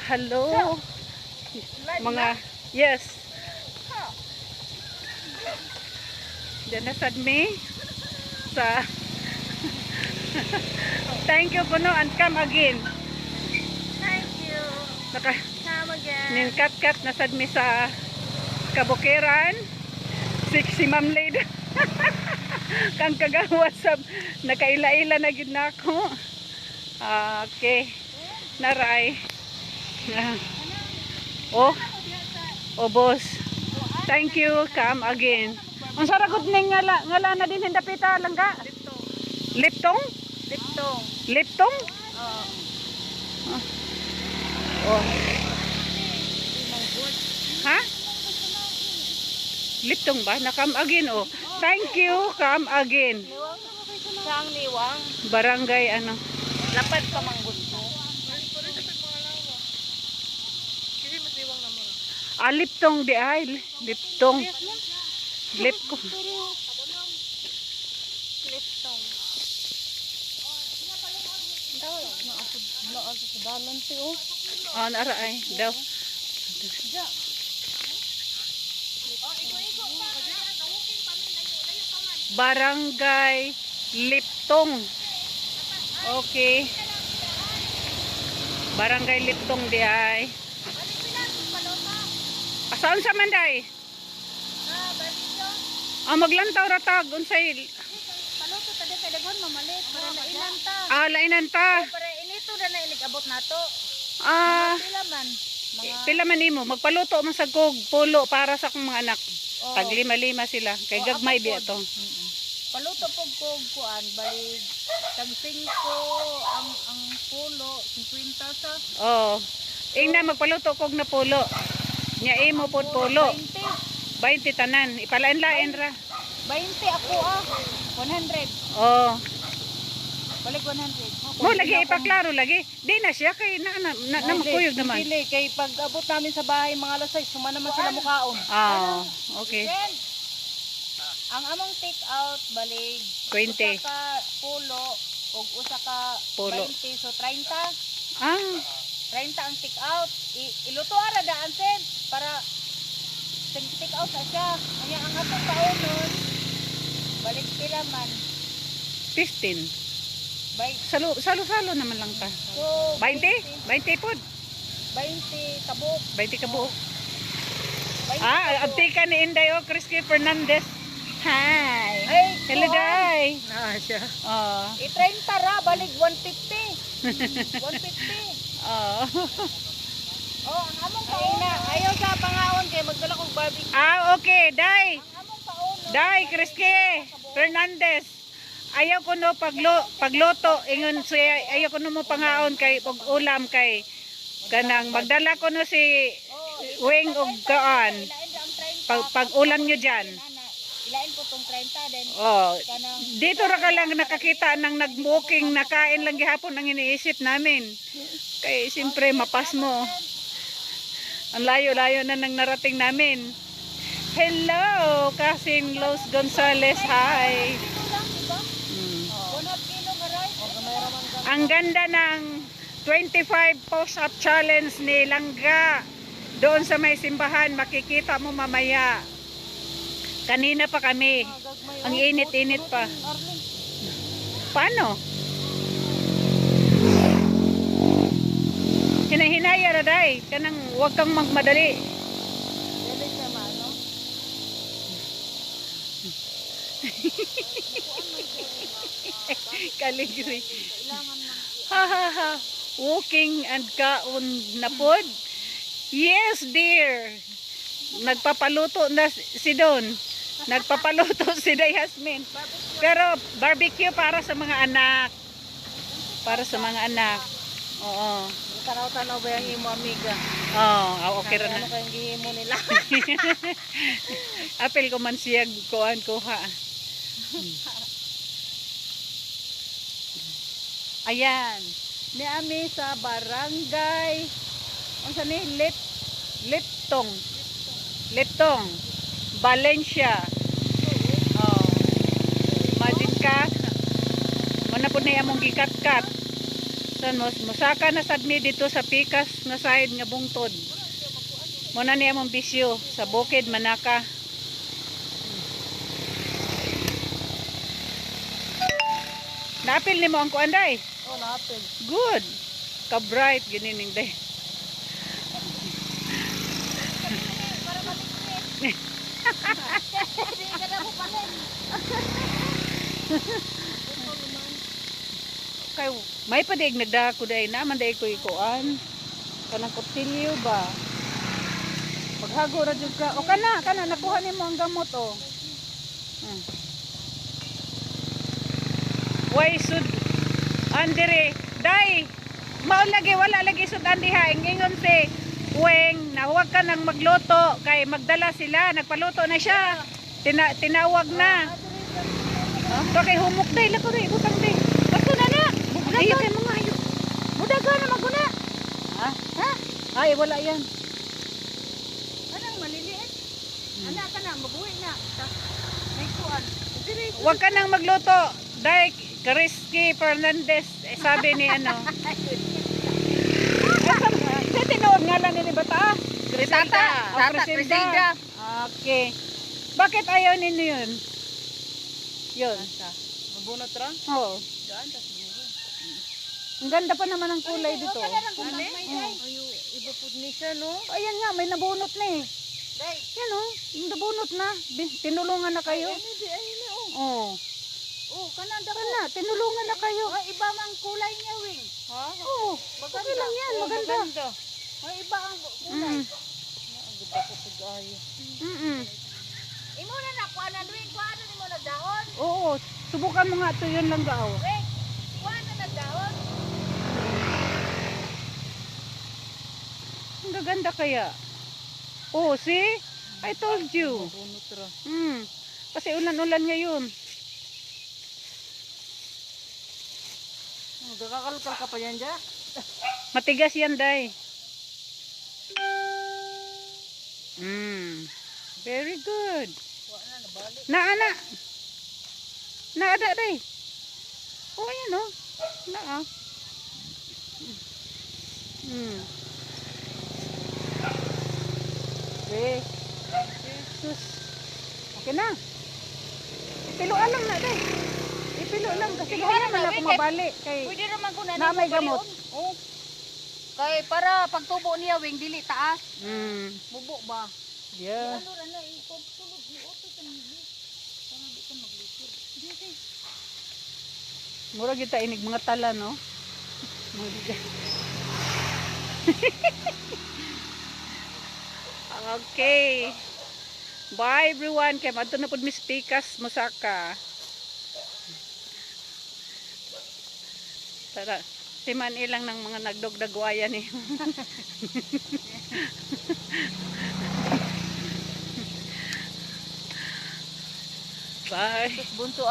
Hello. Mga, yes. Diyan na sad me sa thank you puno and come again. Thank you. Come again. Ninkat-kat na sad me sa Kabukiran. Si Ma'am Lady. Kang kagawa sa nakaila-ila na gid nako. Okay. Naray. Oh boss. Thank you. Come again. Ang saragod ning ngala na din hindapita langga. Liptong? Liptong. Liptong? Oh. Ha? Liptong ba? Na come again oh. Thank you. Come again. Sang liwang. Barangay ano? Lapad pa mang gusto. Liptong di ay. Liptong. Lipko. Liptong. Daw na ako sa dalan ti oh. Nara ay daw. Barangay Liptong. Okay. Barangay Liptong di ay. Saan sa Manday? Maglantaw ratag unsay. Paloto ta sa dagon mamalit para lainan ta. Lainan ta. Para inito na ilig-abot nato. Pila man. Pila man nimo magpaluto man sa kog pulo para sa akong mga anak. Tag lima-lima sila kay gagmay biya to. Paluto pog kog kuan balik tag 5 ang pulo 50 sa. Ingna magpaluto kog na pulo. Nya imo pod pulo. 20 tanan. Ipalain-lain ra. 20 ako 100. Balik 100. Mo lagi ipaklaro lagi. Di na siya kay na makuyog naman. Dili kay pag abot namin sa bahay mga alas 6 suma naman sila mukaon. Okay. Then, ang among take out balik 20. Usa ka pulo ug usa ka Pulo. 20 so 30. 30 ang take out. Iluto ara daan sen para take out sa siya. Kanya ang atong kaunon balik pila man 15. Bay Salo-salo naman lang ta. so 20? 20 pod. 20 kabuk. 20 ka buo. 20 Abti ka ni Inday Crisky Fernandez. Hi. Ay, Hello, Day. siya. 30 ra balik 150. 150. Ang among kauna. Ayaw sa pangaon kay magdala kong barbecue. Okay, Day. Ang among kaunon. Day, Crisky Fernandez. Ayaw ko no pagluto ingon siya ayaw ko no mo pangaon kay pag ulam kay kanang magdala ko no si wing og kaan pag ulam nyo diyan. Ilain po tong 30 din. Dito ra ka lang nakakita nang nag-booking na kain lang gihapon ang iniisip namin. Kay siyempre mapas mo. Ang layo-layo na nang narating namin. Hello, Cousin Los Gonzales. Hi. Ang ganda ng 25 push-up challenge ni Langga. Doon sa may simbahan, makikita mo mamaya. Kanina pa kami. Ang init-init pa. Paano? Hinahinaya ra day. Kanang huwag kang magmadali. Kaligri. Walking and kaon na pod. Yes, dear. Nagpapaluto na si Don. Nagpapaluto si Day Hasmin. Pero barbecue para sa mga anak. Para sa mga anak. Oo. Tanaw-tanaw ba yung imo amiga? Okay ra na. Ano kayong gihimo nila? Apel ko man siya kuan ko ha. Ayan. Niami sa barangay. Ang sa ni Liptong. Valencia. Imagine ka. Mana po na among gikat-kat. San musaka na sad mi dito sa pikas nga side nga bungtod. Mo na niya mong bisyo sa bukid manaka. Napil ni mo ang kuan day. Oh, napil. Good. Ka bright ginining day. Para malikit. Hindi ka na mo panin. Kay may padig nagdako day naman day ko ikuan. Kanang kutilyo ba? Paghago ra jud ka. O kana nakuha nimo ang gamot o. Why sud andere day mao lagi wala lagi sud andiha ingon si Weng na huwag ka nang magluto kay magdala sila nagpaluto na siya tinawag na kay humok day lako day butang day bato na na ayo kay mga ayo mudaga na maguna ha ay wala yan Anong maliliit? Anak ka na, mabuhi na. May kuan. huwag ka nang magluto day Risky Fernandez sabi ni ano sa tinuod nga lang ni bata Tata, Crisida. Okay. Bakit ayaw ninyo yun? Yun. Mabunot ra? Oo. Daan ta siguro. Ang ganda pa naman ang kulay dito. Ayo, iba pud ni siya no. Ayan nga, may nabunot na eh. Dai, Yan o, yung nabunot na. Tinulungan na kayo. ay na oh. Oo. Oh, kana daw. Kana, tinulungan na kayo. Oh, iba mang kulay niya, Wing. Ha? Oo. Okay lang yan, maganda. Oh, iba ang kulay. Mm. Ang ganda ko pud ayo. Imo na nakuha Wing, kuha na nimo na dahon. Oo, subukan mo nga ito, yun lang gaaw. Wing, kuha na nagdahon. Ang gaganda kaya. Oh, see? I told you. Bunot ra. Kasi ulan-ulan ngayon. Gakakalkal ka pa yan dyan? Matigas yan, Day. Very good. Wala na, nabalik. Naana. Naada, Day. Oh, ayan, oh. Naa. Okay. Sus. Okay na. Ipiluan lang na, Day. Ipilo lang. Kasi Sige, baka meron naman na, ako wait, mabalik. Kay... Pwede naman ko Na may gamot. Oh. Kay para pagtubo niya, Wing, dili taas. Mubo ba? Yeah. Ano na, ipagtulog ni Otto sa nili. Para di ka maglikod. Dito. Mura kita inig mga tala, no? Okay. Bye everyone. Kaya madto na pud Miss Pikas Musaka. Tara. Timan ilang ng mga nagdogdagwayan eh. Bye. Bunso